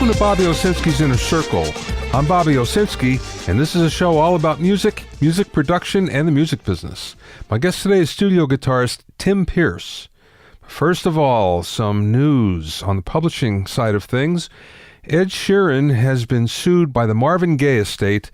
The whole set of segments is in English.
Welcome to Bobby Owsinski's Inner Circle. I'm Bobby Owsinski, and this is a show all about music, music production, and the music business. My guest today is studio guitarist Tim Pierce. First of all, some news on the publishing side of things. Ed Sheeran has been sued by the Marvin Gaye Estate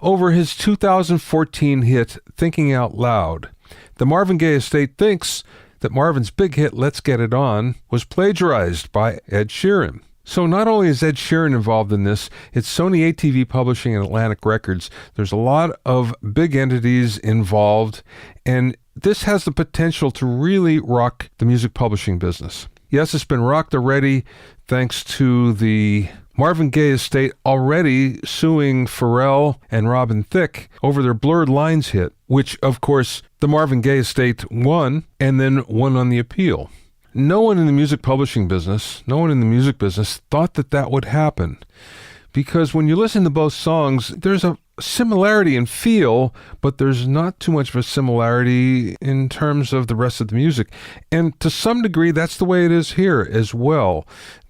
over his 2014 hit, Thinking Out Loud. The Marvin Gaye Estate thinks that Marvin's big hit, Let's Get It On, was plagiarized by Ed Sheeran. So not only is Ed Sheeran involved in this, it's Sony ATV Publishing and Atlantic Records. There's a lot of big entities involved, and this has the potential to really rock the music publishing business. Yes, it's been rocked already thanks to the Marvin Gaye Estate already suing Pharrell and Robin Thicke over their Blurred Lines hit, which, of course, the Marvin Gaye Estate won and then won on the appeal. No one in the music publishing business, no one in the music business thought that that would happen. Because when you listen to both songs, there's a similarity in feel, but there's not too much of a similarity in terms of the rest of the music. And to some degree, that's the way it is here as well.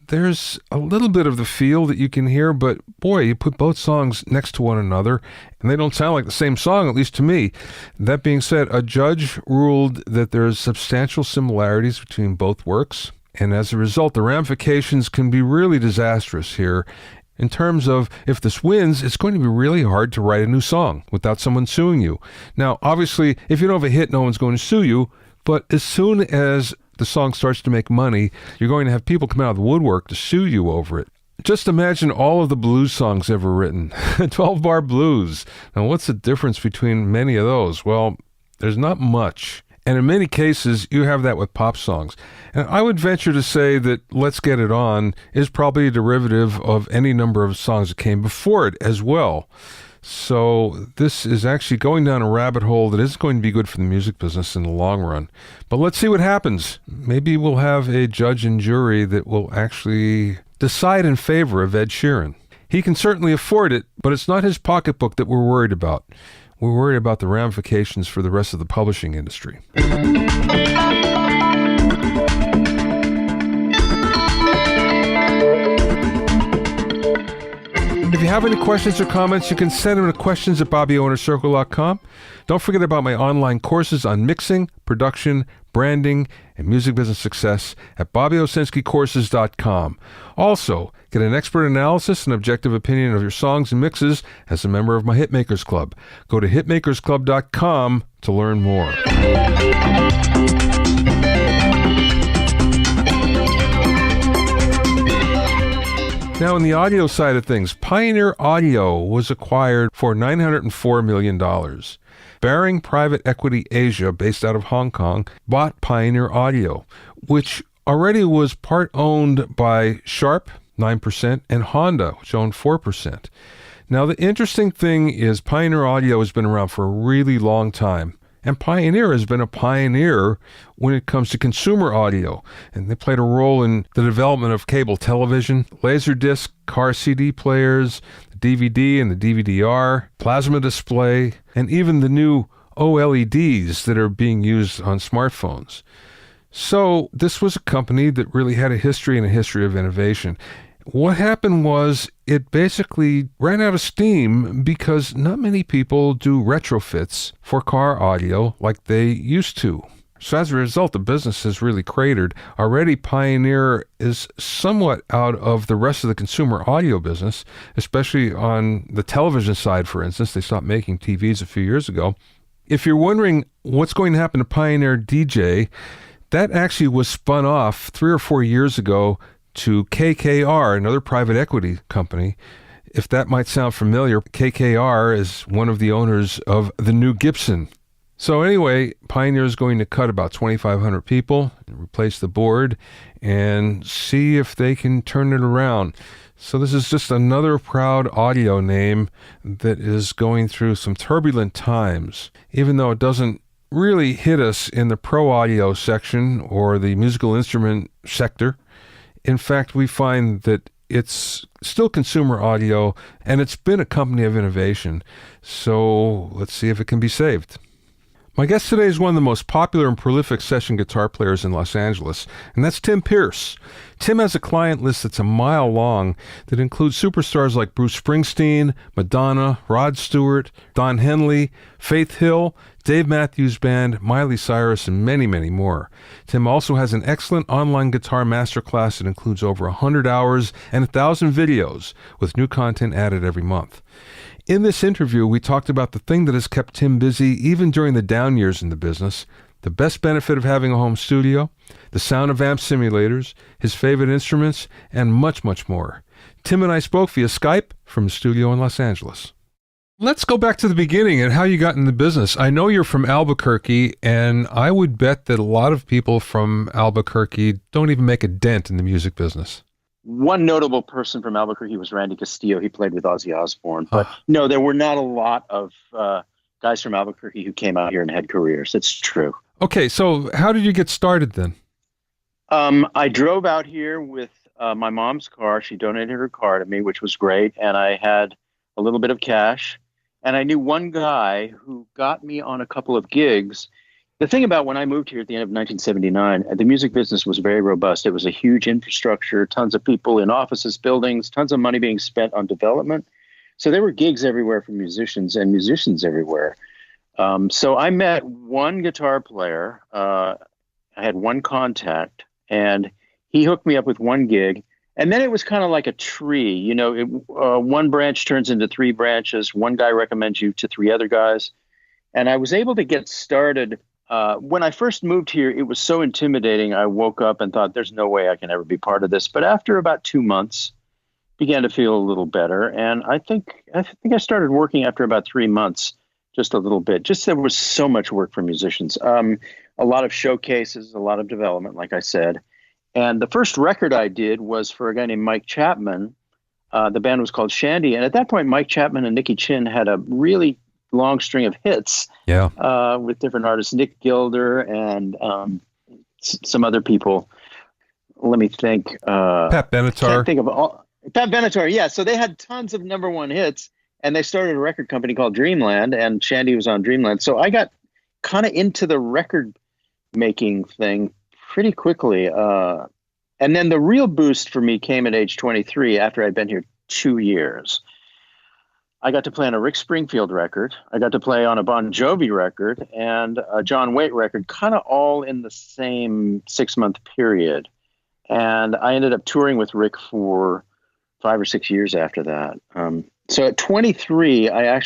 There's a little bit of the feel that you can hear, but boy, you put both songs next to one another, and they don't sound like the same song, at least to me. That being said, a judge ruled that there's substantial similarities between both works, and as a result, the ramifications can be really disastrous here. In terms of, if this wins, it's going to be really hard to write a new song without someone suing you. Now, obviously, if you don't have a hit, no one's going to sue you, but as soon as the song starts to make money, you're going to have people come out of the woodwork to sue you over it. Just imagine all of the blues songs ever written. 12-bar blues. Now, what's the difference between many of those? Well, there's not much. And in many cases, you have that with pop songs. And I would venture to say that Let's Get It On is probably a derivative of any number of songs that came before it as well. So this is actually going down a rabbit hole that isn't going to be good for the music business in the long run. But let's see what happens. Maybe we'll have a judge and jury that will actually decide in favor of Ed Sheeran. He can certainly afford it, but it's not his pocketbook that we're worried about. We're worried about the ramifications for the rest of the publishing industry. If you have any questions or comments, you can send them to questions@bobbyownercircle.com. Don't forget about my online courses on mixing, production, branding, and music business success at bobbyowsinskicourses.com. Also, get an expert analysis and objective opinion of your songs and mixes as a member of my Hitmakers Club. Go to hitmakersclub.com to learn more. Now, in the audio side of things, Pioneer Audio was acquired for $904 million. Baring Private Equity Asia, based out of Hong Kong, bought Pioneer Audio, which already was part owned by Sharp, 9%, and Honda, which owned 4%. Now, the interesting thing is Pioneer Audio has been around for a really long time. And Pioneer has been a pioneer when it comes to consumer audio. And they played a role in the development of cable television, Laserdisc, car CD players, the DVD and the DVD-R, plasma display, and even the new OLEDs that are being used on smartphones. So this was a company that really had a history and a history of innovation. What happened was it basically ran out of steam because not many people do retrofits for car audio like they used to. So as a result, the business has really cratered. Already Pioneer is somewhat out of the rest of the consumer audio business, especially on the television side, for instance. They stopped making TVs a few years ago. If you're wondering what's going to happen to Pioneer DJ, that actually was spun off 3 or 4 years ago to KKR, another private equity company. If that might sound familiar, KKR is one of the owners of the new Gibson. So anyway, Pioneer is going to cut about 2,500 people, replace the board, and see if they can turn it around. So this is just another proud audio name that is going through some turbulent times, even though it doesn't really hit us in the pro audio section or the musical instrument sector. In fact, we find that it's still consumer audio, and it's been a company of innovation. So let's see if it can be saved. My guest today is one of the most popular and prolific session guitar players in Los Angeles, and that's Tim Pierce. Tim has a client list that's a mile long that includes superstars like Bruce Springsteen, Madonna, Rod Stewart, Don Henley, Faith Hill, Dave Mathews Band, Mylie Cyrus, and many, many more. Tim also has an excellent online guitar masterclass that includes over 100 hours and 1,000 videos, with new content added every month. In this interview, we talked about the thing that has kept Tim busy even during the down years in the business, the best benefit of having a home studio, the sound of amp simulators, his favorite instruments, and much, much more. Tim and I spoke via Skype from a studio in Los Angeles. Let's go back to the beginning and how you got in the business. I know you're from Albuquerque, and I would bet that a lot of people from Albuquerque don't even make a dent in the music business. One notable person from Albuquerque was Randy Castillo. He played with Ozzy Osbourne. But no, there were not a lot of guys from Albuquerque who came out here and had careers. It's true. Okay, so how did you get started then? I drove out here with my mom's car. She donated her car to me, which was great. And I had a little bit of cash. And I knew one guy who got me on a couple of gigs. The thing about when I moved here at the end of 1979, the music business was very robust. It was a huge infrastructure, tons of people in offices, buildings, tons of money being spent on development. So there were gigs everywhere for musicians and musicians everywhere. So I met one guitar player. I had one contact, and he hooked me up with one gig. And then it was kind of like a tree. You know, one branch turns into three branches. One guy recommends you to three other guys. And I was able to get started. When I first moved here, it was so intimidating. I woke up and thought, there's no way I can ever be part of this. But after about 2 months, began to feel a little better. And I think I started working after about 3 months, just a little bit. Just there was so much work for musicians. A lot of showcases, a lot of development, like I said. And the first record I did was for a guy named Mike Chapman. The band was called Shandy. And at that point, Mike Chapman and Nicky Chinn had a really long string of hits with different artists, Nick Gilder and some other people. Let me think. Pat Benatar. Can't think of all. Pat Benatar, yeah. So they had tons of number one hits, and they started a record company called Dreamland, and Shandy was on Dreamland. So I got kind of into the record making thing pretty quickly. And then the real boost for me came at age 23 after I'd been here 2 years. I got to play on a Rick Springfield record. I got to play on a Bon Jovi record and a John Waite record, kind of all in the same 6-month period. And I ended up touring with Rick for 5 or 6 years after that. So at 23, I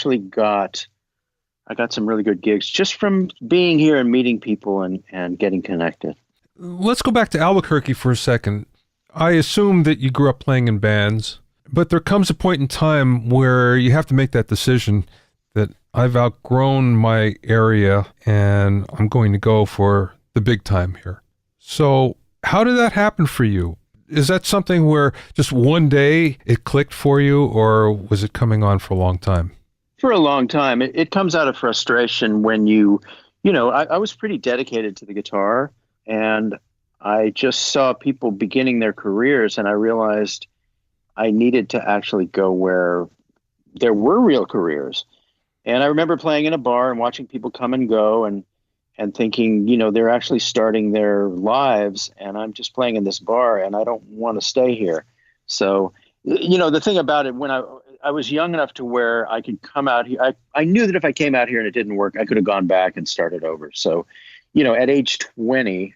got some really good gigs just from being here and meeting people and getting connected. Let's go back to Albuquerque for a second. I assume that you grew up playing in bands. But there comes a point in time where you have to make that decision that I've outgrown my area and I'm going to go for the big time here. So how did that happen for you? Is that something where just one day it clicked for you, or was it coming on for a long time? For a long time. It comes out of frustration when I was pretty dedicated to the guitar, and I just saw people beginning their careers, and I realized I needed to actually go where there were real careers. And I remember playing in a bar and watching people come and go and thinking, they're actually starting their lives, and I'm just playing in this bar and I don't want to stay here. So, the thing about it, when I was young enough to where I could come out here, I knew that if I came out here and it didn't work, I could have gone back and started over. So, at age 20,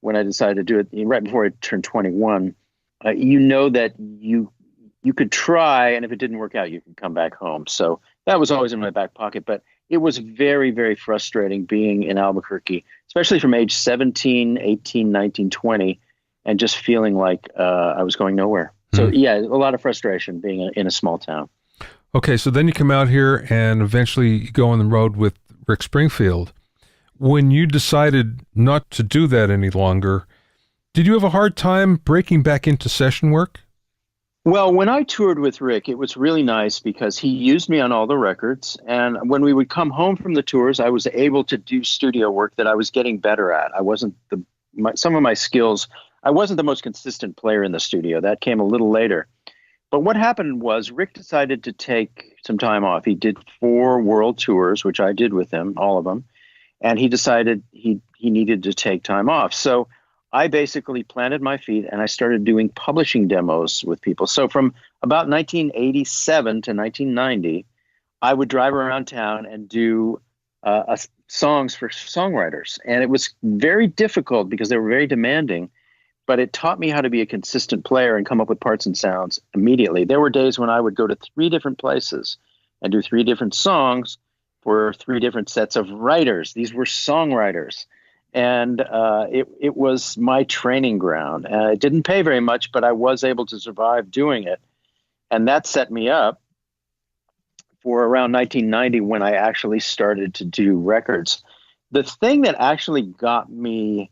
when I decided to do it, right before I turned 21, that you could try, and if it didn't work out, you can come back home. So that was always in my back pocket. But it was very, very frustrating being in Albuquerque, especially from age 17, 18, 19, 20, and just feeling like I was going nowhere. So, yeah, a lot of frustration being in a small town. Okay, so then you come out here and eventually you go on the road with Rick Springfield. When you decided not to do that any longer, did you have a hard time breaking back into session work? Well, when I toured with Rick, it was really nice because he used me on all the records. And when we would come home from the tours, I was able to do studio work that I was getting better at. I wasn't some of my skills, I wasn't the most consistent player in the studio. That came a little later. But what happened was Rick decided to take some time off. He did 4 world tours, which I did with him, all of them. and he decided he needed to take time off. So I basically planted my feet and I started doing publishing demos with people. So from about 1987 to 1990, I would drive around town and do songs for songwriters. And it was very difficult because they were very demanding, but it taught me how to be a consistent player and come up with parts and sounds immediately. There were days when I would go to 3 different places and do 3 different songs for 3 different sets of writers. These were songwriters. And it was my training ground. It didn't pay very much, but I was able to survive doing it. And that set me up for around 1990 when I actually started to do records. The thing that actually got me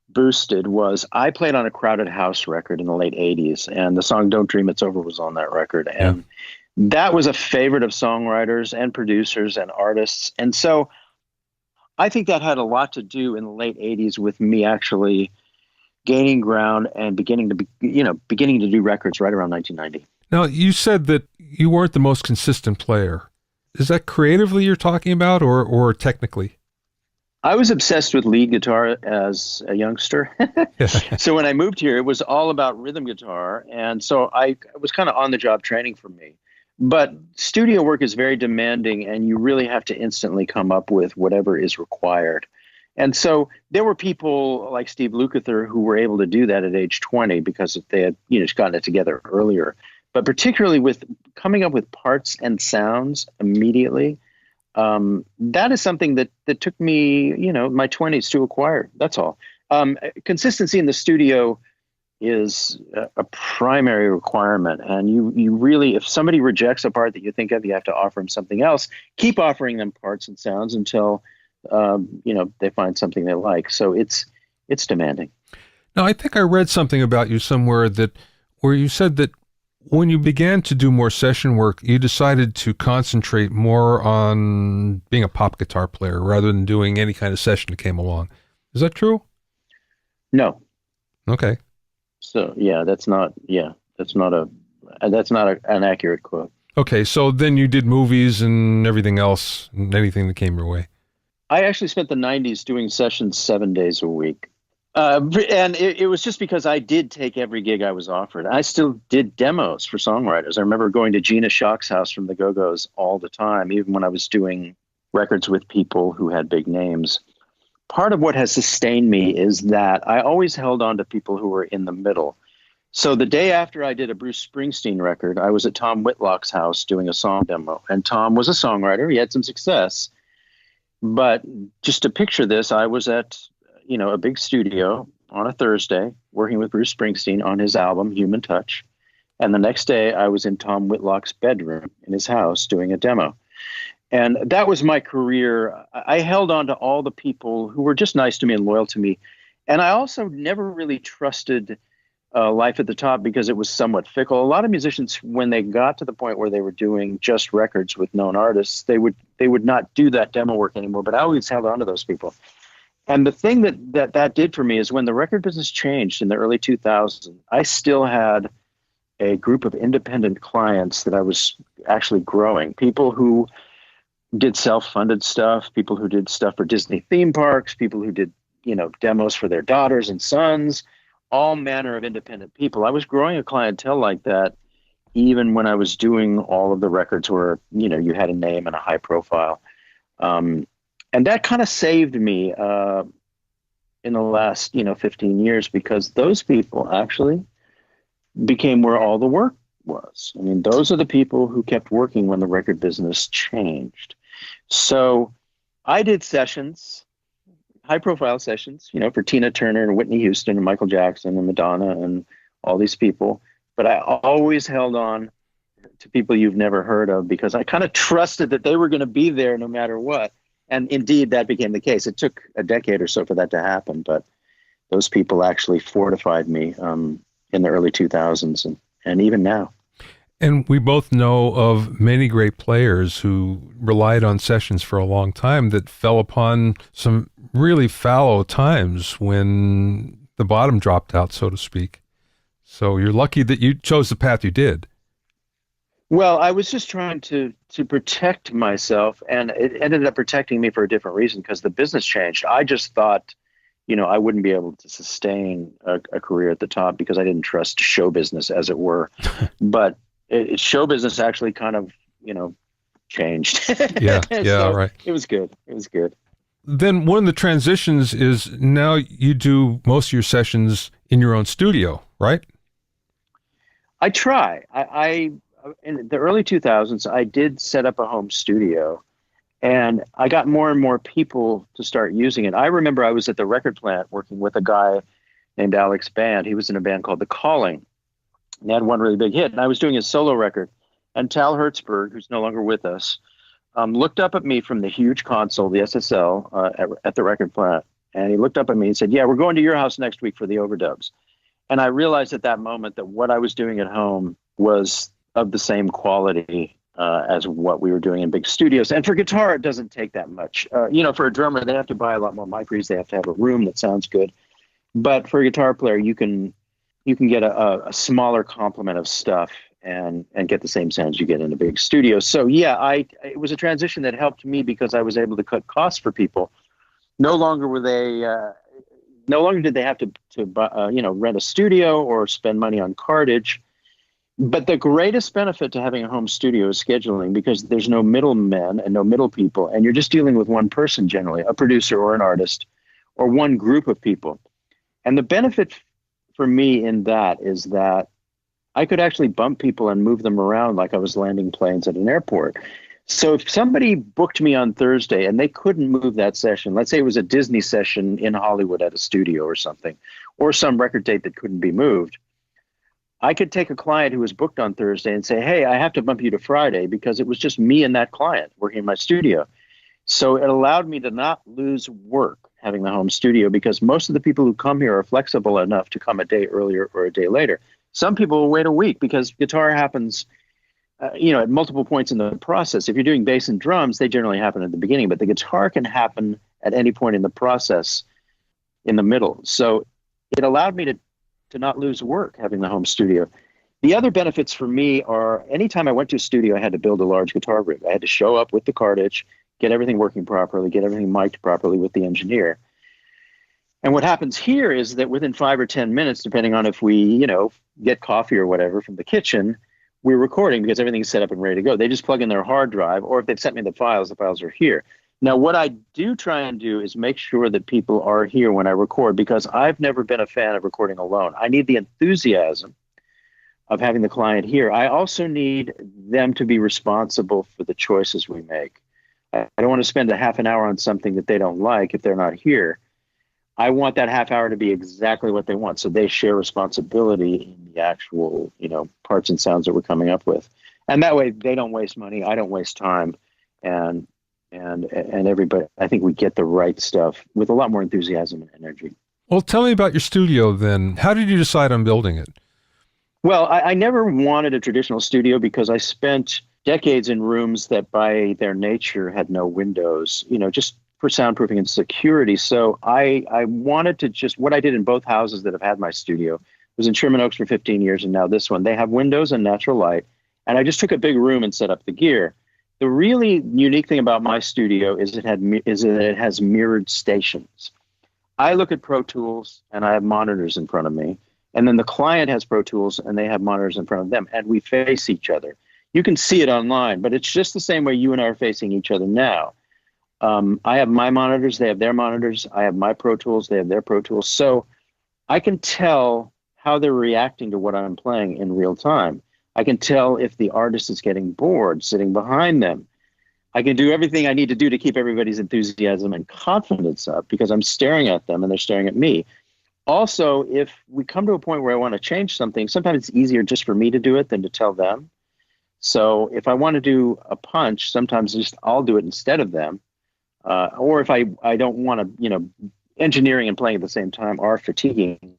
boosted was I played on a Crowded House record in the late 80s, and the song Don't Dream It's Over was on that record. And that was a favorite of songwriters and producers and artists. And so I think that had a lot to do in the late 80s with me actually gaining ground and beginning to do records right around 1990. Now, you said that you weren't the most consistent player. Is that creatively you're talking about or technically? I was obsessed with lead guitar as a youngster. So when I moved here, it was all about rhythm guitar. And so it was kind of on-the-job training for me. But studio work is very demanding, and you really have to instantly come up with whatever is required. And so there were people like Steve Lukather who were able to do that at age 20 because they had gotten it together earlier. But particularly with coming up with parts and sounds immediately, that is something that took me, my 20s to acquire. That's all. Consistency in the studio is a primary requirement. And you really, if somebody rejects a part that you think of, you have to offer them something else. Keep offering them parts and sounds until, they find something they like. So it's demanding. Now, I think I read something about you somewhere where you said that when you began to do more session work, you decided to concentrate more on being a pop guitar player rather than doing any kind of session that came along. Is that true? No. Okay. So that's not an accurate quote. Okay, so then you did movies and everything else, and anything that came your way. I actually spent the 90s doing sessions 7 days a week. And it was just because I did take every gig I was offered. I still did demos for songwriters. I remember going to Gina Schock's house from the Go-Go's all the time, even when I was doing records with people who had big names. Part of what has sustained me is that I always held on to people who were in the middle. So the day after I did a Bruce Springsteen record, I was at Tom Whitlock's house doing a song demo. And Tom was a songwriter. He had some success. But just to picture this, I was at a big studio on a Thursday working with Bruce Springsteen on his album, Human Touch. And the next day I was in Tom Whitlock's bedroom in his house doing a demo. And that was my career. I held on to all the people who were just nice to me and loyal to me. And I also never really trusted life at the top because it was somewhat fickle. A lot of musicians, when they got to the point where they were doing just records with known artists, they would not do that demo work anymore. But I always held on to those people. And the thing that did for me is when the record business changed in the early 2000s, I still had a group of independent clients that I was actually growing. People who did self-funded stuff, people who did stuff for Disney theme parks, people who did, demos for their daughters and sons, all manner of independent people. I was growing a clientele like that even when I was doing all of the records where, you had a name and a high profile. And that kind of saved me in the last, 15 years because those people actually became where all the work was. I mean, those are the people who kept working when the record business changed. So I did sessions, high-profile sessions, for Tina Turner and Whitney Houston and Michael Jackson and Madonna and all these people. But I always held on to people you've never heard of because I kind of trusted that they were going to be there no matter what. And indeed, that became the case. It took a decade or so for that to happen, but those people actually fortified me in the early 2000s and even now. And we both know of many great players who relied on sessions for a long time that fell upon some really fallow times when the bottom dropped out, so to speak. So you're lucky that you chose the path you did. Well, I was just trying to protect myself, and it ended up protecting me for a different reason because the business changed. I just thought, I wouldn't be able to sustain a career at the top because I didn't trust show business, as it were. But show business actually kind of, changed. Yeah, yeah, So right. it was good. It was good. Then one of the transitions is now you do most of your sessions in your own studio, right? I try. I in the early 2000s, I did set up a home studio, and I got more and more people to start using it. I remember I was at the record plant working with a guy named Alex Band. He was in a band called The Calling, and they had one really big hit. And I was doing his solo record, and Tal Hertzberg, who's no longer with us, looked up at me from the huge console, the SSL, at the record plant, and he looked up at me and said, "Yeah, we're going to your house next week for the overdubs." And I realized at that moment that what I was doing at home was of the same quality as what we were doing in big studios. And for guitar, it doesn't take that much. For a drummer, they have to buy a lot more mic reeds. They have to have a room that sounds good. But for a guitar player, you can get a smaller complement of stuff and get the same sounds you get in a big studio. So yeah, it was a transition that helped me because I was able to cut costs for people. No longer were they. No longer did they have to rent a studio or spend money on cartage. But the greatest benefit to having a home studio is scheduling, because there's no middlemen and no middle people, and you're just dealing with one person generally, a producer or an artist, or one group of people. And the benefit for me in that is that I could actually bump people and move them around like I was landing planes at an airport. So if somebody booked me on Thursday and they couldn't move that session, let's say it was a Disney session in Hollywood at a studio or something, or some record date that couldn't be moved, I could take a client who was booked on Thursday and say, "Hey, I have to bump you to Friday," because it was just me and that client working in my studio. So it allowed me to not lose work having the home studio, because most of the people who come here are flexible enough to come a day earlier or a day later. Some people will wait a week because guitar happens at multiple points in the process. If you're doing bass and drums, they generally happen at the beginning, but the guitar can happen at any point in the process in the middle. So it allowed me to not lose work having the home studio. The other benefits for me are anytime I went to a studio, I had to build a large guitar rig. I had to show up with the cartage, get everything working properly, get everything mic'd properly with the engineer. And what happens here is that within 5 or 10 minutes, depending on if we, get coffee or whatever from the kitchen, we're recording because everything's set up and ready to go. They just plug in their hard drive, or if they've sent me the files are here. Now, what I do try and do is make sure that people are here when I record, because I've never been a fan of recording alone. I need the enthusiasm of having the client here. I also need them to be responsible for the choices we make. I don't want to spend a half an hour on something that they don't like if they're not here. I want that half hour to be exactly what they want, so they share responsibility in the actual, parts and sounds that we're coming up with. And that way they don't waste money, I don't waste time, and everybody, I think we get the right stuff with a lot more enthusiasm and energy. Well, tell me about your studio then. How did you decide on building it? Well, I never wanted a traditional studio because I spent decades in rooms that by their nature had no windows, just for soundproofing and security. So I wanted to just, what I did in both houses that have had my studio, was in Sherman Oaks for 15 years, and now this one, they have windows and natural light. And I just took a big room and set up the gear. The really unique thing about my studio is that it has mirrored stations. I look at Pro Tools and I have monitors in front of me, and then the client has Pro Tools and they have monitors in front of them, and we face each other. You can see it online, but it's just the same way you and I are facing each other now. I have my monitors, they have their monitors. I have my Pro Tools, they have their Pro Tools. So I can tell how they're reacting to what I'm playing in real time. I can tell if the artist is getting bored sitting behind them. I can do everything I need to do to keep everybody's enthusiasm and confidence up, because I'm staring at them and they're staring at me. Also, if we come to a point where I want to change something, sometimes it's easier just for me to do it than to tell them. So if I want to do a punch, sometimes I'll do it instead of them. Or if I don't want to, engineering and playing at the same time are fatiguing.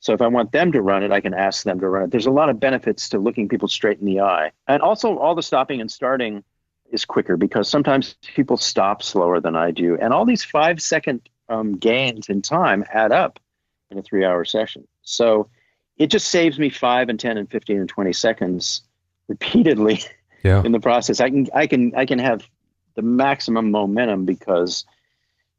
So if I want them to run it, I can ask them to run it. There's a lot of benefits to looking people straight in the eye. And also all the stopping and starting is quicker, because sometimes people stop slower than I do. And all these 5-second gains in time add up in a 3-hour session. So it just saves me 5 and 10 and 15 and 20 seconds repeatedly Yeah. in the process. I can have the maximum momentum because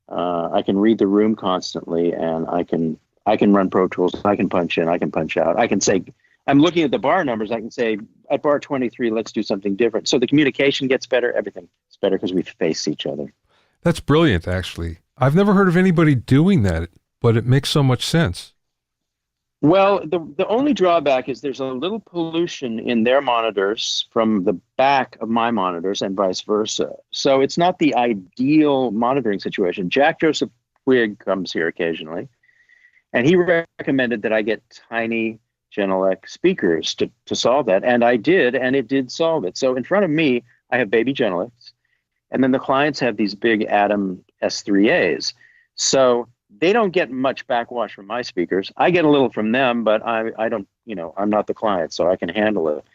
I can read the room constantly, and I can run Pro Tools. I can punch in. I can punch out. I can say, I'm looking at the bar numbers. I can say, at bar 23, let's do something different. So the communication gets better. Everything gets better because we face each other. That's brilliant, actually. I've never heard of anybody doing that, but it makes so much sense. Well, the only drawback is there's a little pollution in their monitors from the back of my monitors and vice versa. So it's not the ideal monitoring situation. Jack Joseph Quigg comes here occasionally, and he recommended that I get tiny Genelec speakers to solve that. And I did, and it did solve it. So in front of me, I have baby Genelecs, and then the clients have these big Atom S3As. So they don't get much backwash from my speakers. I get a little from them, but I don't, I'm not the client, so I can handle it.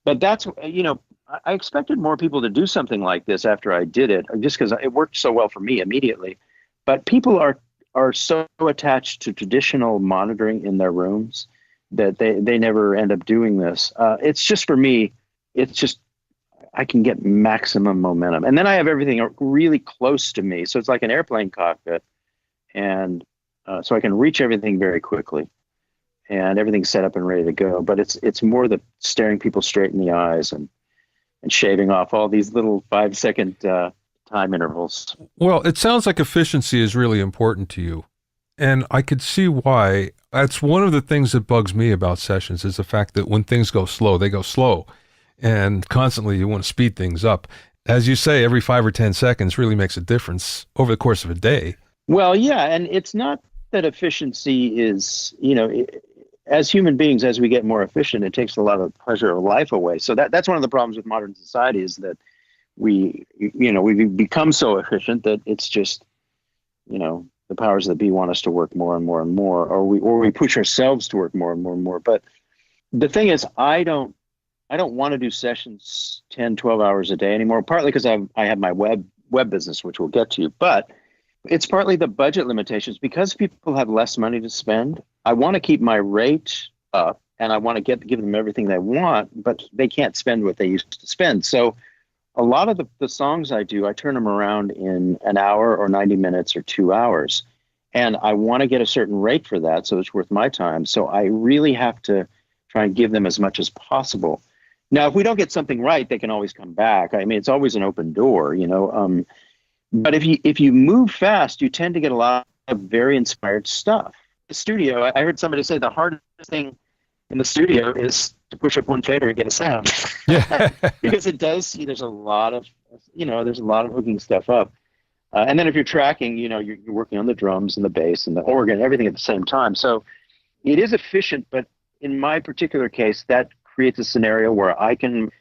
But that's, I expected more people to do something like this after I did it, just because it worked so well for me immediately. But people are so attached to traditional monitoring in their rooms that they never end up doing this. It's just, for me, it's just, I can get maximum momentum. And then I have everything really close to me. So it's like an airplane cockpit. And so I can reach everything very quickly, and everything's set up and ready to go. But it's more the staring people straight in the eyes and shaving off all these little 5-second time intervals. Well, it sounds like efficiency is really important to you. And I could see why. That's one of the things that bugs me about sessions, is the fact that when things go slow, they go slow. And constantly you want to speed things up. As you say, every 5 or 10 seconds really makes a difference over the course of a day. Well, yeah, and it's not that efficiency is, as human beings, as we get more efficient, it takes a lot of pleasure of life away. So that's one of the problems with modern society, is that we become so efficient that it's just, the powers that be want us to work more and more and more, or we push ourselves to work more and more and more. But the thing is, I don't want to do sessions 10, 12 hours a day anymore, partly because I have my web business, which we'll get to, but it's partly the budget limitations. Because people have less money to spend, I want to keep my rate up, and I want to give them everything they want, but they can't spend what they used to spend. So a lot of the songs I do, I turn them around in an hour or 90 minutes or 2 hours. And I want to get a certain rate for that, so it's worth my time. So I really have to try and give them as much as possible. Now, if we don't get something right, they can always come back. I mean, it's always an open door, But if you move fast, you tend to get a lot of very inspired stuff. The studio, I heard somebody say the hardest thing in the studio is to push up one fader and get a sound. Yeah. Because it does, there's a lot of hooking stuff up. And then if you're tracking, you're working on the drums and the bass and the organ, everything at the same time. So it is efficient, but in my particular case, that creates a scenario where I can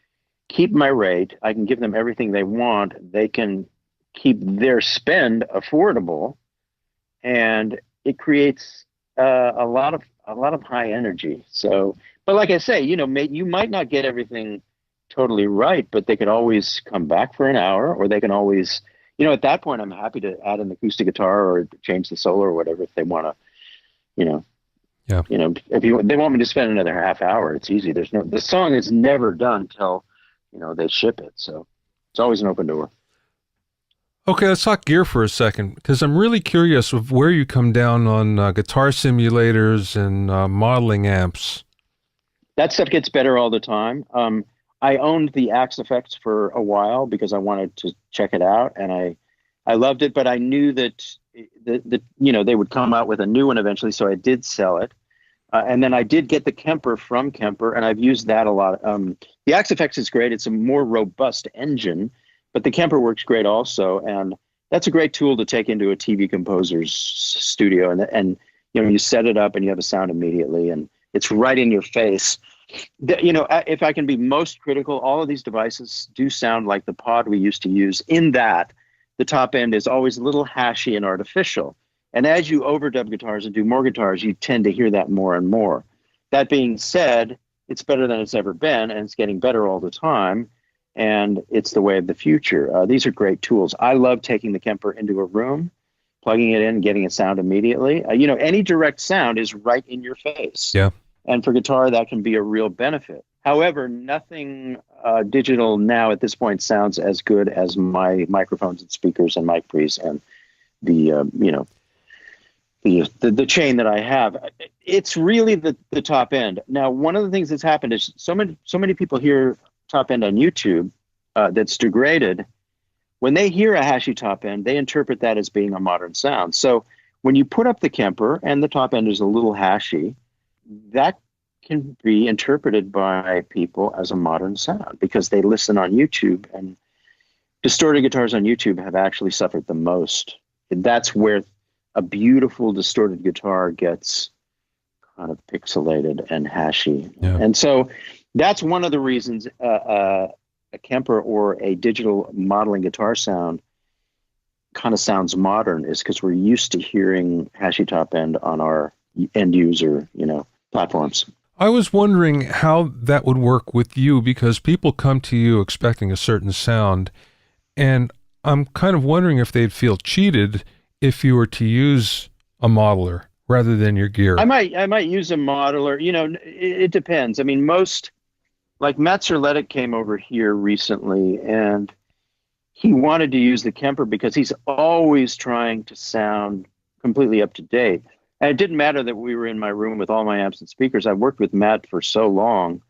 keep my rate. I can give them everything they want. They can keep their spend affordable, and it creates a lot of high energy. So, but like I say, you might not get everything totally right, but they could always come back for an hour, or they can always, at that point, I'm happy to add an acoustic guitar or change the solo or whatever if they want to, Yeah. If they want me to spend another half hour, it's easy. The song is never done till, they ship it. So it's always an open door. Okay, let's talk gear for a second, because I'm really curious of where you come down on guitar simulators and modeling amps. That stuff gets better all the time. I owned the Axe Effects for a while because I wanted to check it out, and I loved it, but I knew that they would come out with a new one eventually, so I did sell it. And then I did get the Kemper from Kemper, and I've used that a lot. The Axe Effects is great. It's a more robust engine, but the Kemper works great also, and that's a great tool to take into a TV composer's studio. And you set it up and you have a sound immediately, and it's right in your face. If I can be most critical, all of these devices do sound like the pod we used to use, in that the top end is always a little hashy and artificial. And as you overdub guitars and do more guitars, you tend to hear that more and more. That being said, it's better than it's ever been, and it's getting better all the time. And it's the way of the future. These are great tools. I love taking the Kemper into a room, plugging it in, getting a sound immediately. Any direct sound is right in your face. Yeah. And for guitar, that can be a real benefit. However, nothing digital now at this point sounds as good as my microphones and speakers and mic pre's and the the chain that I have. It's really the top end. Now, one of the things that's happened is so many people hear top end on YouTube that's degraded. When they hear a hashy top end, they interpret that as being a modern sound. So when you put up the Kemper and the top end is a little hashy, that can be interpreted by people as a modern sound because they listen on YouTube, and distorted guitars on YouTube have actually suffered the most. That's where a beautiful distorted guitar gets kind of pixelated and hashy. Yeah. And so that's one of the reasons a Kemper or a digital modeling guitar sound kind of sounds modern, is because we're used to hearing hashy top end on our end user, platforms. I was wondering how that would work with you, because people come to you expecting a certain sound, and I'm kind of wondering if they'd feel cheated if you were to use a modeler rather than your gear. I might use a modeler. It depends. I mean, like Matt Zerletic came over here recently, and he wanted to use the Kemper because he's always trying to sound completely up to date. And it didn't matter that we were in my room with all my amps and speakers. I worked with Matt for so long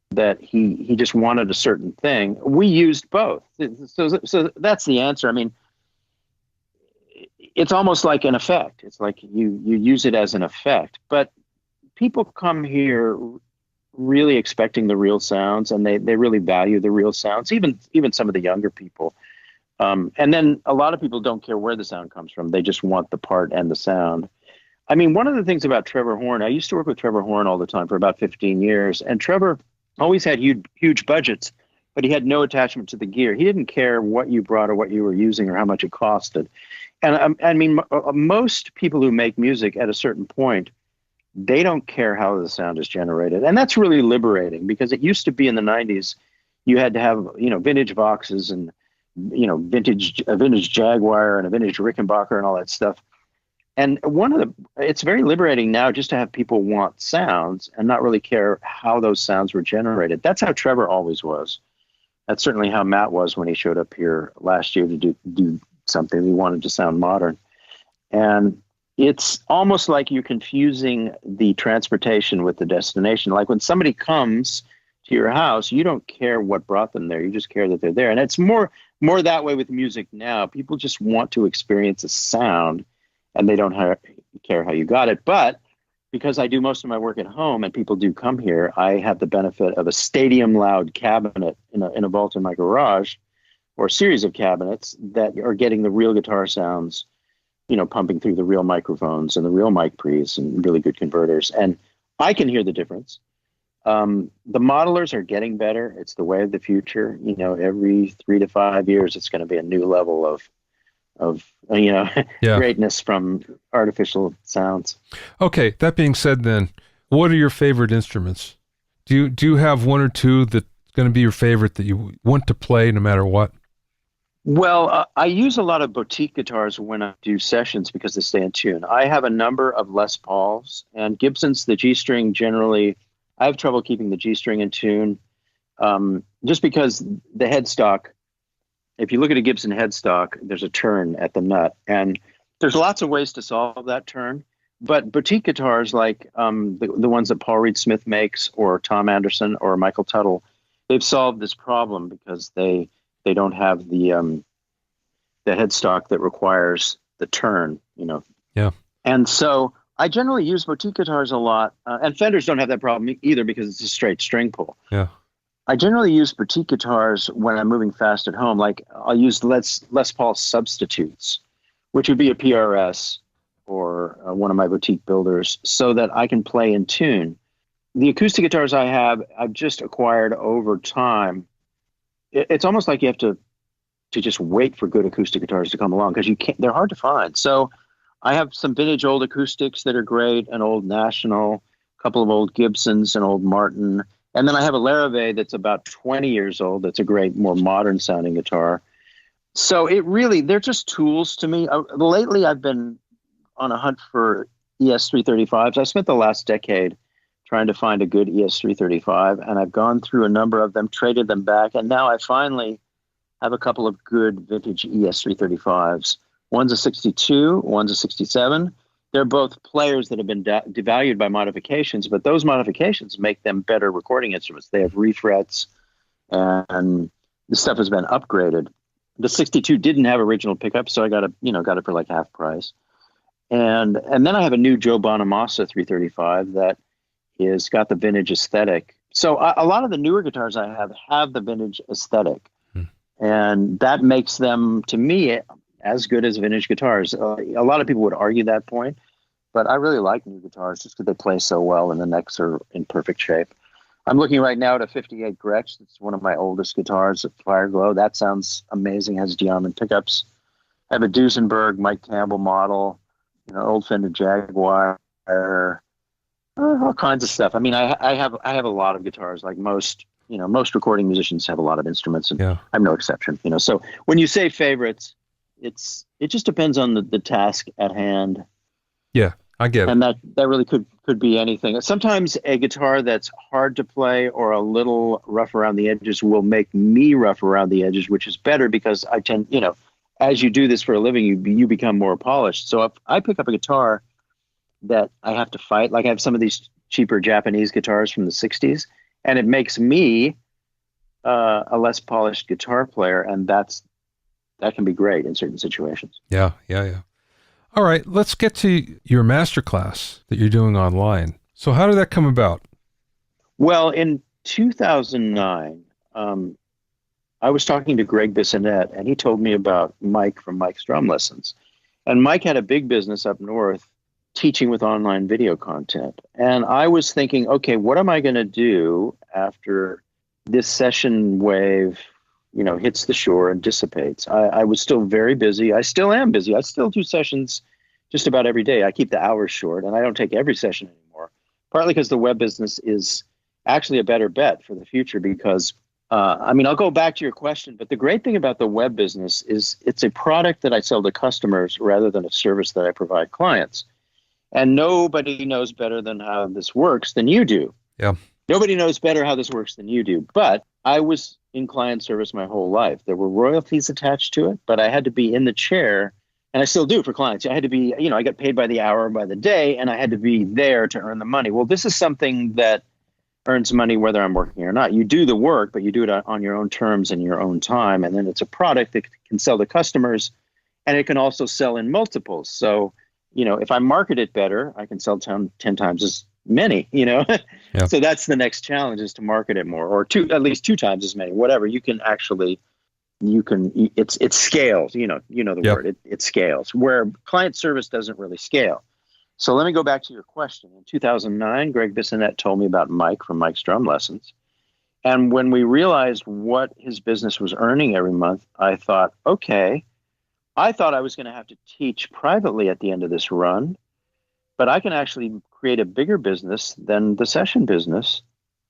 that he just wanted a certain thing. We used both. So that's the answer. I mean, it's almost like an effect. It's like you use it as an effect. But people come here really expecting the real sounds, and they really value the real sounds, even some of the younger people. And then a lot of people don't care where the sound comes from. They just want the part and the sound. I mean, one of the things about Trevor Horn, I used to work with Trevor Horn all the time for about 15 years, and Trevor always had huge budgets, but he had no attachment to the gear. He didn't care what you brought or what you were using or how much it costed. And I mean, most people who make music at a certain point, they don't care how the sound is generated. And that's really liberating, because it used to be in the 90s, you had to have, vintage Voxes and, a vintage Jaguar and a vintage Rickenbacker and all that stuff. And it's very liberating now just to have people want sounds and not really care how those sounds were generated. That's how Trevor always was. That's certainly how Matt was when he showed up here last year to do something. He wanted to sound modern. And it's almost like you're confusing the transportation with the destination. Like when somebody comes to your house, you don't care what brought them there. You just care that they're there. And it's more that way with music now. People just want to experience a sound, and they don't care how you got it. But because I do most of my work at home and people do come here, I have the benefit of a stadium loud cabinet in a vault in my garage, or a series of cabinets that are getting the real guitar sounds, pumping through the real microphones and the real mic pre's and really good converters. And I can hear the difference. The modelers are getting better. It's the way of the future. Every 3 to 5 years, it's going to be a new level of greatness from artificial sounds. Okay, that being said, then, what are your favorite instruments? Do you have one or two that's going to be your favorite that you want to play no matter what? Well, I use a lot of boutique guitars when I do sessions because they stay in tune. I have a number of Les Pauls, and Gibsons, the G string generally, I have trouble keeping the G string in tune, just because the headstock, if you look at a Gibson headstock, there's a turn at the nut, and there's lots of ways to solve that turn. But boutique guitars like the ones that Paul Reed Smith makes, or Tom Anderson, or Michael Tuttle, they've solved this problem because they don't have the headstock that requires the turn, Yeah. And so I generally use boutique guitars a lot, and Fenders don't have that problem either because it's a straight string pull. Yeah. I generally use boutique guitars when I'm moving fast at home. Like I'll use Les Paul substitutes, which would be a PRS or one of my boutique builders, so that I can play in tune. The acoustic guitars I've just acquired over time. It's almost like you have to just wait for good acoustic guitars to come along, because they're hard to find. So I have some vintage old acoustics that are great, an old National, a couple of old Gibsons, an old Martin. And then I have a Larrivee that's about 20 years old. That's a great, more modern sounding guitar. So they're just tools to me. Lately, I've been on a hunt for ES335s. I spent the last decade trying to find a good ES335, and I've gone through a number of them, traded them back, and now I finally have a couple of good vintage ES335s. One's a 62, one's a 67. They're both players that have been devalued by modifications, but those modifications make them better recording instruments. They have refrets, and the stuff has been upgraded. The 62 didn't have original pickups, so I got it for like half price. And then I have a new Joe Bonamassa 335 that is got the vintage aesthetic. So a lot of the newer guitars I have the vintage aesthetic, and that makes them, to me, as good as vintage guitars. A lot of people would argue that point, but I really like new guitars just because they play so well and the necks are in perfect shape. I'm looking right now at a 58 Gretsch. It's one of my oldest guitars, a Fireglow. That sounds amazing, has diamond pickups. I have a Duesenberg Mike Campbell model, old Fender Jaguar, all kinds of stuff. I mean, I have a lot of guitars, like most recording musicians have a lot of instruments, and I'm no exception. So when you say favorites, it just depends on the task at hand. Yeah, I get it. And that really could be anything. Sometimes a guitar that's hard to play or a little rough around the edges will make me rough around the edges, which is better because I tend, as you do this for a living, you become more polished. So if I pick up a guitar that I have to fight, like I have some of these cheaper Japanese guitars from the 60s, and it makes me a less polished guitar player, and that can be great in certain situations. Yeah. All right, let's get to your masterclass that you're doing online. So how did that come about? Well, in 2009, I was talking to Greg Bissonette, and he told me about Mike from Mike's Drum Lessons. And Mike had a big business up north teaching with online video content. And I was thinking, okay, what am I going to do after this session wave, hits the shore and dissipates? I was still very busy. I still am busy. I still do sessions just about every day. I keep the hours short, and I don't take every session anymore, partly because the web business is actually a better bet for the future because, I'll go back to your question, but the great thing about the web business is it's a product that I sell to customers rather than a service that I provide clients. And nobody knows better than how this works than you do. Yeah. Nobody knows better how this works than you do. But I was in client service my whole life. There were royalties attached to it, but I had to be in the chair, and I still do for clients. I had to be, I got paid by the hour, by the day, and I had to be there to earn the money. Well, this is something that earns money whether I'm working or not. You do the work, but you do it on your own terms and your own time. And then it's a product that can sell to customers, and it can also sell in multiples. So, if I market it better, I can sell 10 times as many, Yeah. So that's the next challenge, is to market it more, or at least 2 times as many, whatever. It scales, the word, it scales, where client service doesn't really scale. So let me go back to your question. In 2009, Greg Bissonette told me about Mike from Mike's Drum Lessons. And when we realized what his business was earning every month, I thought, okay, I thought I was going to have to teach privately at the end of this run, but I can actually create a bigger business than the session business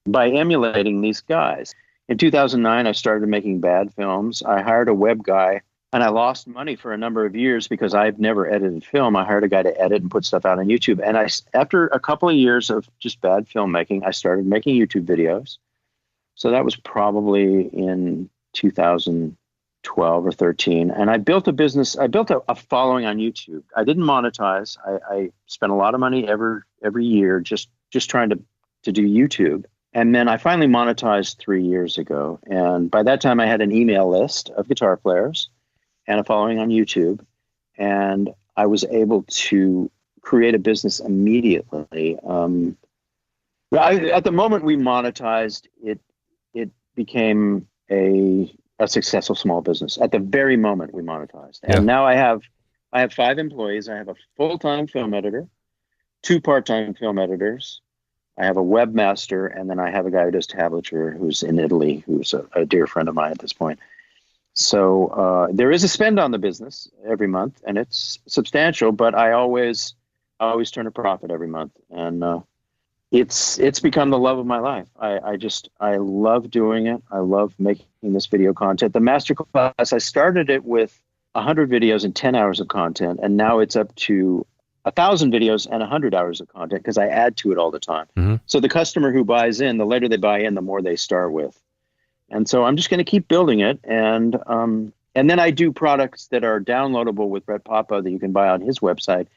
by emulating these guys. In 2009, I started making bad films. I hired a web guy, and I lost money for a number of years because I've never edited film. I hired a guy to edit and put stuff out on YouTube. And after a couple of years of just bad filmmaking, I started making YouTube videos. So that was probably in 2012 or 13. And I built a business. I built a following on YouTube. I didn't monetize. I spent a lot of money every year just trying to do YouTube. And then I finally monetized 3 years ago. And by that time, I had an email list of guitar players and a following on YouTube. And I was able to create a business immediately. At the moment we monetized, it became a successful small business. At the very moment we monetized. And now I have 5 employees. I have a full-time film editor, 2 part-time film editors. I have a webmaster, and then I have a guy who does tablature who's in Italy, who's a dear friend of mine at this point. So there is a spend on the business every month, and it's substantial, but I always turn a profit every month. And it's become the love of my life. I love doing it. I love making this video content. The masterclass, I started it with 100 videos and 10 hours of content, and now it's up to 1,000 videos and 100 hours of content because I add to it all the time. Mm-hmm. So the customer who buys in, the later they buy in, the more they start with. And so I'm just going to keep building it. And then I do products that are downloadable with Brett Papa that you can buy on his website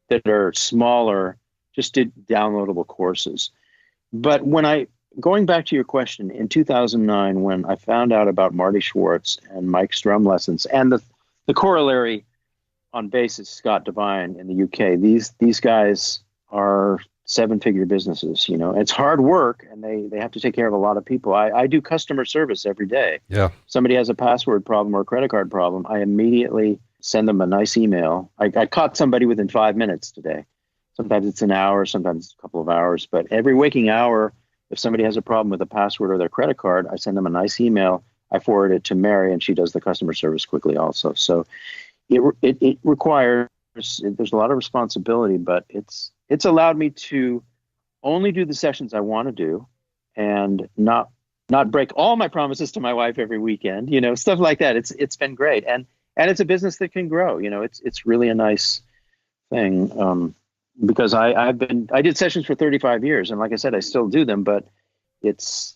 that are smaller, just did downloadable courses. But going back to your question, in 2009, when I found out about Marty Schwartz and Mike's drum lessons and the corollary on bass is Scott Devine in the UK. These guys are 7-figure businesses. It's hard work, and they have to take care of a lot of people. I do customer service every day. Yeah. Somebody has a password problem or a credit card problem, I immediately send them a nice email. I caught somebody within 5 minutes today. Sometimes it's an hour, sometimes it's a couple of hours, but every waking hour, if somebody has a problem with a password or their credit card, I send them a nice email. I forward it to Mary, and she does the customer service quickly also. So it requires, there's a lot of responsibility, but it's allowed me to only do the sessions I want to do and not break all my promises to my wife every weekend, stuff like that. It's been great. And it's a business that can grow, it's really a nice thing. Because I did sessions for 35 years. And like I said, I still do them, but it's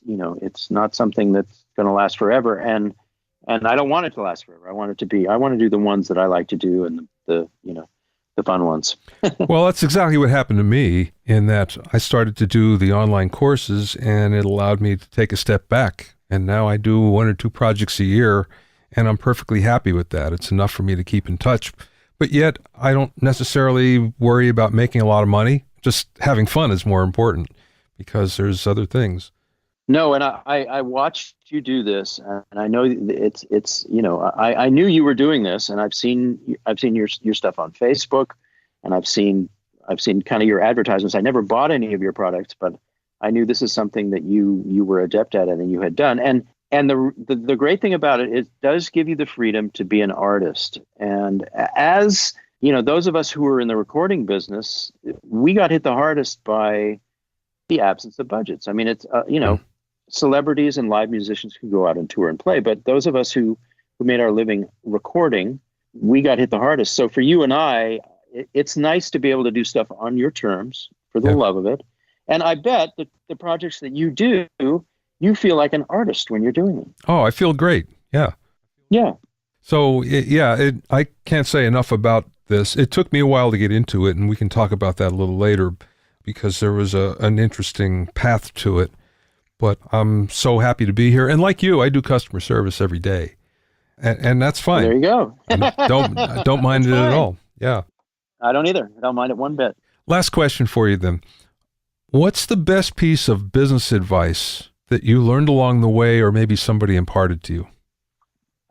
not something that's going to last forever. And I don't want it to last forever. I want to do the ones that I like to do and the fun ones. Well, that's exactly what happened to me in that I started to do the online courses and it allowed me to take a step back. And now I do 1 or 2 projects a year and I'm perfectly happy with that. It's enough for me to keep in touch. But yet I don't necessarily worry about making a lot of money. Just having fun is more important because there's other things. No, and I watched you do this, and I know it's I knew you were doing this, and I've seen your stuff on Facebook, and I've seen kind of your advertisements. I never bought any of your products, but I knew this is something that you were adept at and you had done. And the great thing about it does give you the freedom to be an artist. And as those of us who are in the recording business, we got hit the hardest by the absence of budgets. I mean, it's celebrities and live musicians can go out and tour and play, but those of us who made our living recording, we got hit the hardest. So for you and I, it's nice to be able to do stuff on your terms for the love of it. And I bet that the projects that you do, you feel like an artist when you're doing them. Oh, I feel great. Yeah. Yeah. So I can't say enough about this. It took me a while to get into it, and we can talk about that a little later because there was an interesting path to it. But I'm so happy to be here. And like you, I do customer service every day. And that's fine. There you go. don't mind it at all. Yeah. I don't either. I don't mind it one bit. Last question for you then. What's the best piece of business advice that you learned along the way or maybe somebody imparted to you?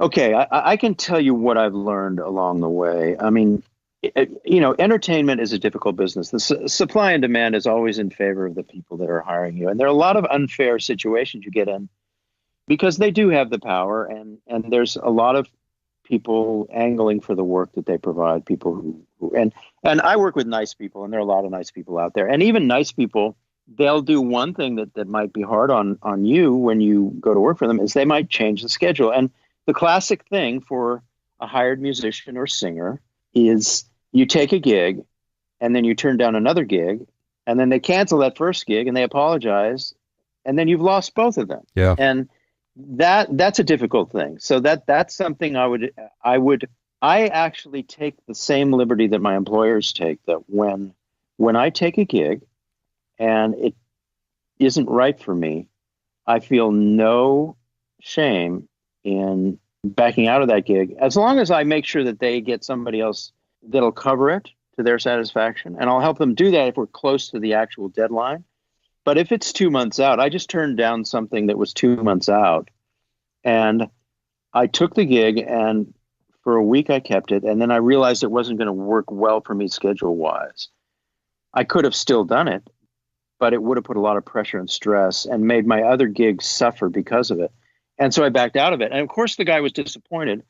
Okay, I can tell you what I've learned along the way. I mean, entertainment is a difficult business. The supply and demand is always in favor of the people that are hiring you. And there are a lot of unfair situations you get in because they do have the power. And there's a lot of people angling for the work that they provide, people who and I work with nice people, and there are a lot of nice people out there. And even nice people, they'll do one thing that might be hard on you when you go to work for them is they might change the schedule. And the classic thing for a hired musician or singer is you take a gig and then you turn down another gig and then they cancel that first gig and they apologize and then you've lost both of them. Yeah. And that's a difficult thing. So that's something I actually take the same liberty that my employers take, that when I take a gig and it isn't right for me, I feel no shame in backing out of that gig, as long as I make sure that they get somebody else that'll cover it to their satisfaction. And I'll help them do that if we're close to the actual deadline. But if it's 2 months out, I just turned down something that was 2 months out. And I took the gig, and for a week I kept it. And then I realized it wasn't going to work well for me schedule-wise. I could have still done it, but it would have put a lot of pressure and stress and made my other gigs suffer because of it. And so I backed out of it. And of course, the guy was disappointed,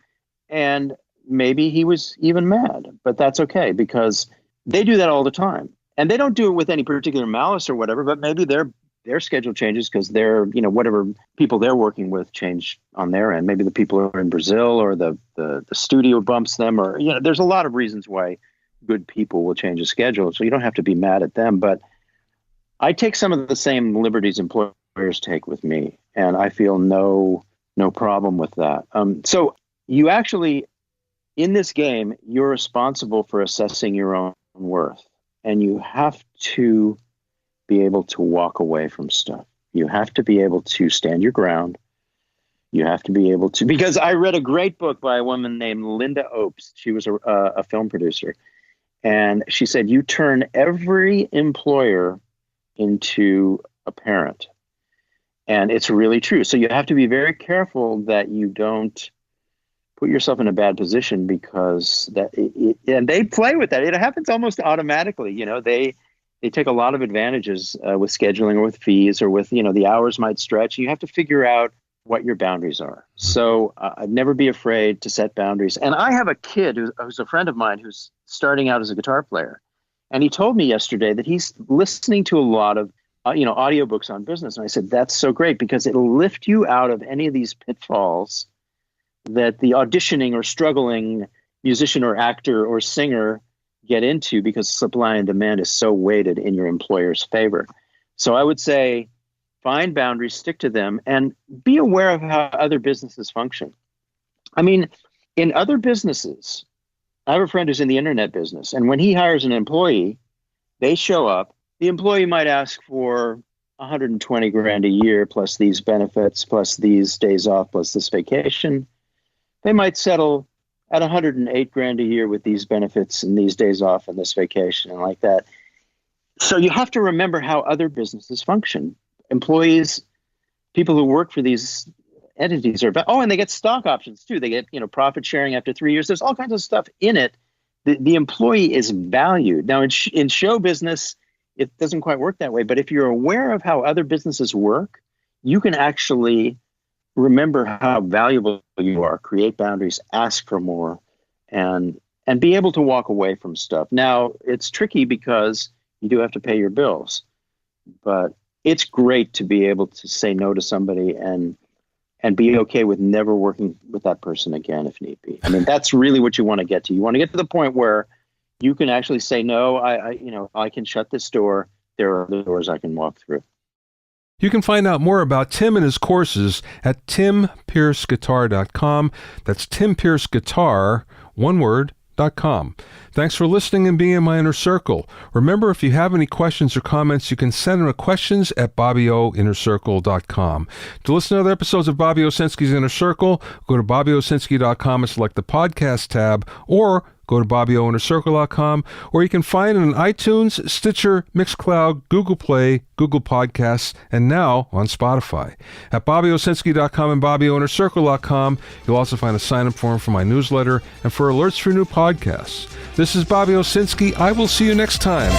and maybe he was even mad, but that's okay because they do that all the time. And they don't do it with any particular malice or whatever, but maybe their schedule changes because their, whatever people they're working with change on their end. Maybe the people are in Brazil or the studio bumps them, or, there's a lot of reasons why good people will change a schedule. So you don't have to be mad at them. But I take some of the same liberties employers take with me, and I feel no problem with that. So you actually, in this game, you're responsible for assessing your own worth, and you have to be able to walk away from stuff. You have to be able to stand your ground. You have to be able to, because I read a great book by a woman named Linda Opes. She was a film producer. And she said, you turn every employer into a parent. And it's really true. So you have to be very careful that you don't put yourself in a bad position, because and they play with that. It happens almost automatically. They take a lot of advantages with scheduling or with fees or with, the hours might stretch. You have to figure out what your boundaries are. So I'd never be afraid to set boundaries. And I have a kid who's a friend of mine who's starting out as a guitar player. And he told me yesterday that he's listening to a lot of, audiobooks on business. And I said, that's so great, because it'll lift you out of any of these pitfalls that the auditioning or struggling musician or actor or singer get into, because supply and demand is so weighted in your employer's favor. So I would say, find boundaries, stick to them, and be aware of how other businesses function. I mean, in other businesses, I have a friend who's in the internet business, and when he hires an employee, they show up. The employee might ask for $120,000 a year, plus these benefits, plus these days off, plus this vacation. They might settle at $108,000 a year with these benefits and these days off and this vacation and like that. So you have to remember how other businesses function. Employees, people who work for these entities and they get stock options too. They get, profit sharing after 3 years. There's all kinds of stuff in it. The employee is valued. Now in show business, it doesn't quite work that way. But if you're aware of how other businesses work, you can actually remember how valuable you are, create boundaries, ask for more, and be able to walk away from stuff. Now it's tricky because you do have to pay your bills, but it's great to be able to say no to somebody and be okay with never working with that person again if need be. I mean, that's really what you want to get to. You want to get to the point where you can actually say, no, I can shut this door. There are other doors I can walk through. You can find out more about Tim and his courses at timpierceguitar.com. That's timpierceguitar, one word, .com. Thanks for listening and being in my inner circle. Remember, if you have any questions or comments, you can send them to questions@BobbyOInnerCircle.com. To listen to other episodes of Bobby Owsinski's Inner Circle, go to BobbyOwsinski.com and select the podcast tab, or go to BobbyOInnerCircle.com, or you can find it on iTunes, Stitcher, Mixcloud, Google Play, Google Podcasts, and now on Spotify. At BobbyOwsinski.com and BobbyOInnerCircle.com, you'll also find a sign-up form for my newsletter and for alerts for new podcasts. This is Bobby Owsinski. I will see you next time.